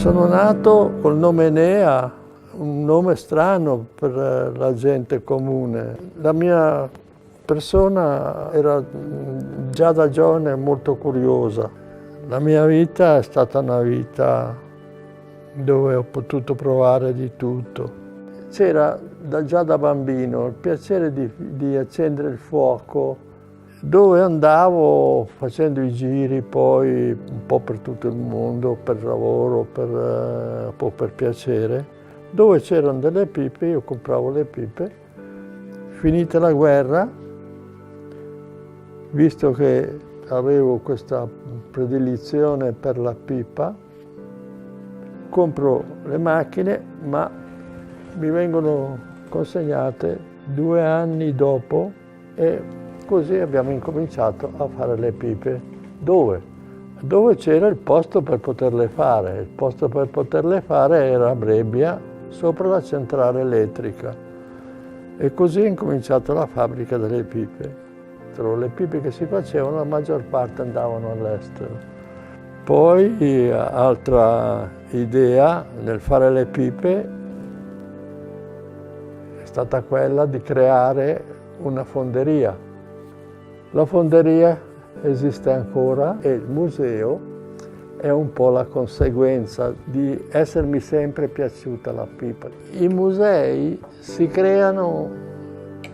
Sono nato col nome Enea, un nome strano per la gente comune. La mia persona era già da giovane molto curiosa. La mia vita è stata una vita dove ho potuto provare di tutto. C'era già da bambino il piacere di accendere il fuoco, dove andavo facendo i giri poi un po' per tutto il mondo, per lavoro, un po' per piacere, dove c'erano delle pipe, io compravo le pipe. Finita la guerra, visto che avevo questa predilizione per la pipa, compro le macchine, ma mi vengono consegnate 2 anni dopo e così abbiamo incominciato a fare le pipe. Dove? Dove c'era il posto per poterle fare. Il posto per poterle fare era a Brebbia, sopra la centrale elettrica. E così è incominciata la fabbrica delle pipe. Le pipe che si facevano, la maggior parte andavano all'estero. Poi, altra idea nel fare le pipe è stata quella di creare una fonderia. La fonderia esiste ancora e il museo è un po' la conseguenza di essermi sempre piaciuta la pipa. I musei si creano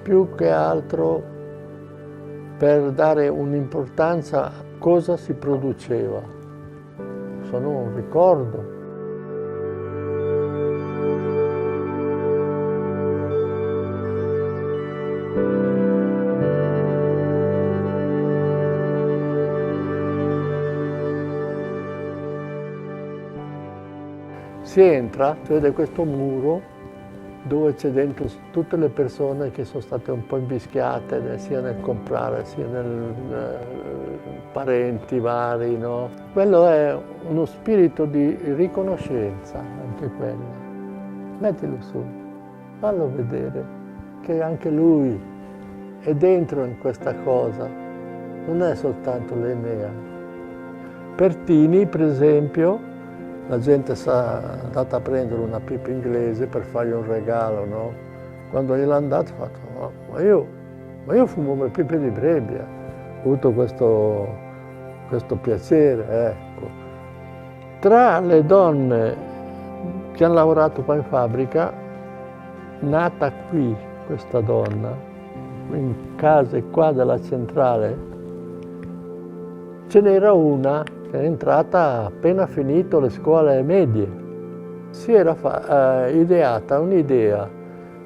più che altro per dare un'importanza a cosa si produceva. Sono un ricordo. Si entra, si vede questo muro dove c'è dentro tutte le persone che sono state un po' invischiate sia nel comprare sia nel parenti vari, no? Quello è uno spirito di riconoscenza, anche quello. Mettilo su, fallo vedere che anche lui è dentro in questa cosa, non è soltanto l'Enea. Pertini, per esempio, la gente è andata a prendere una pipa inglese per fargli un regalo, no? Quando gliel'ha andata ha fatto, no, ma io fumo le pipe di Brebbia. Ho avuto questo piacere, ecco. Tra le donne che hanno lavorato qua in fabbrica, nata qui questa donna, in case qua della centrale, ce n'era una che è entrata appena finito le scuole medie. Si era ideata un'idea,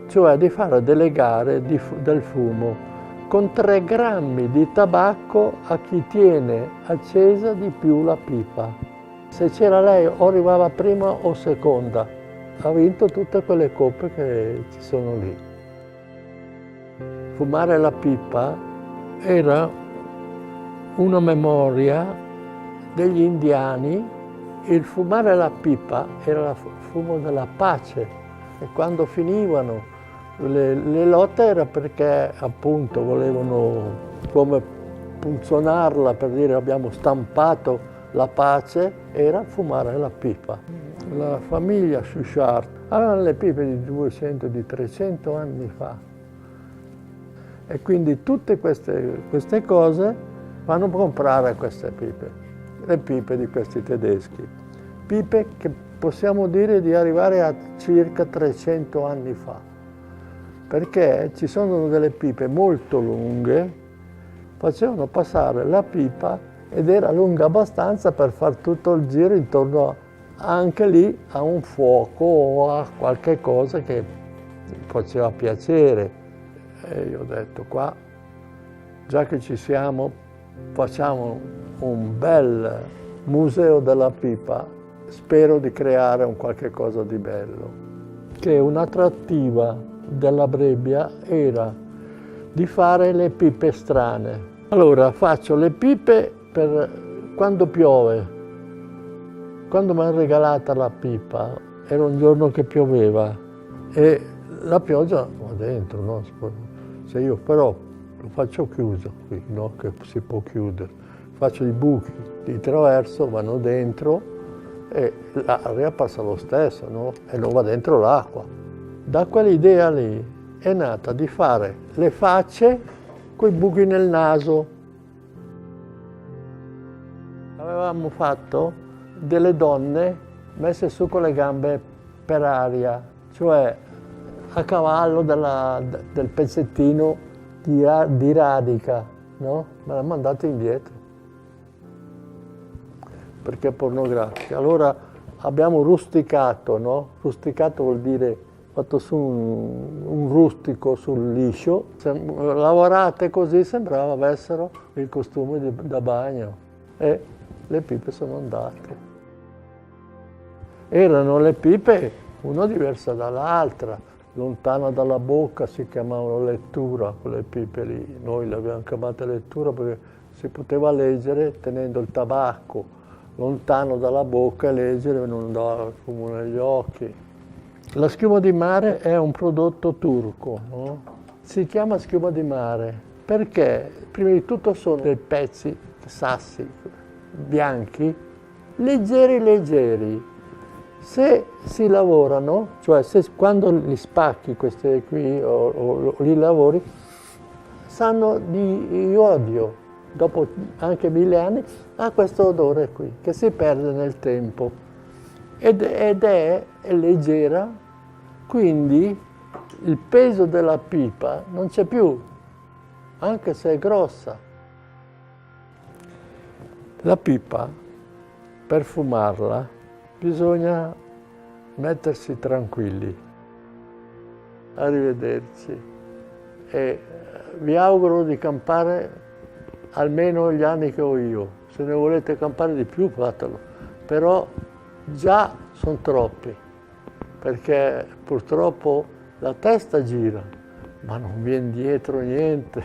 cioè di fare delle gare del fumo con 3 grammi di tabacco a chi tiene accesa di più la pipa. Se c'era lei o arrivava prima o seconda, ha vinto tutte quelle coppe che ci sono lì. Fumare la pipa era una memoria degli indiani. Il fumare la pipa era il fumo della pace e quando finivano le lotte era perché appunto volevano come punzonarla per dire abbiamo stampato la pace, era fumare la pipa. La famiglia Suchard aveva le pipe di 200, di 300 anni fa e quindi tutte queste cose fanno comprare queste pipe. Le pipe di questi tedeschi, pipe che possiamo dire di arrivare a circa 300 anni fa, perché ci sono delle pipe molto lunghe, facevano passare la pipa ed era lunga abbastanza per far tutto il giro intorno anche lì a un fuoco o a qualche cosa che faceva piacere. E io ho detto qua, già che ci siamo, facciamo un bel museo della pipa, spero di creare un qualche cosa di bello. Che un'attrattiva della Brebbia era di fare le pipe strane. Allora faccio le pipe per quando piove. Quando mi hanno regalata la pipa, era un giorno che pioveva e la pioggia va dentro, no? Se io però lo faccio chiuso qui, no? Che si può chiudere. Faccio i buchi di traverso, vanno dentro e l'aria passa lo stesso, no? E non va dentro l'acqua. Da quell'idea lì è nata di fare le facce coi buchi nel naso. Avevamo fatto delle donne messe su con le gambe per aria, cioè a cavallo del pezzettino di radica, no? Me l'ha mandato indietro, perché è pornografica. Allora abbiamo rusticato, no? Rusticato vuol dire fatto su un rustico sul liscio, lavorate così sembrava avessero il costume da bagno e le pipe sono andate. Erano le pipe, una diversa dall'altra, lontana dalla bocca, si chiamavano lettura, quelle pipe lì. Noi le abbiamo chiamate lettura perché si poteva leggere tenendo il tabacco lontano dalla bocca e leggere e non andava il fumo negli occhi. La schiuma di mare è un prodotto turco, no? Si chiama schiuma di mare perché prima di tutto sono dei pezzi, sassi bianchi, leggeri leggeri. Se si lavorano, cioè quando li spacchi questi qui o li lavori, sanno di iodio. Dopo anche 1000 anni ha questo odore qui che si perde nel tempo ed è leggera, quindi il peso della pipa non c'è più, anche se è grossa. La pipa, per fumarla, bisogna mettersi tranquilli. Arrivederci e vi auguro di campare almeno gli anni che ho io. Se ne volete campare di più fatelo, però già sono troppi, perché purtroppo la testa gira, ma non viene dietro niente.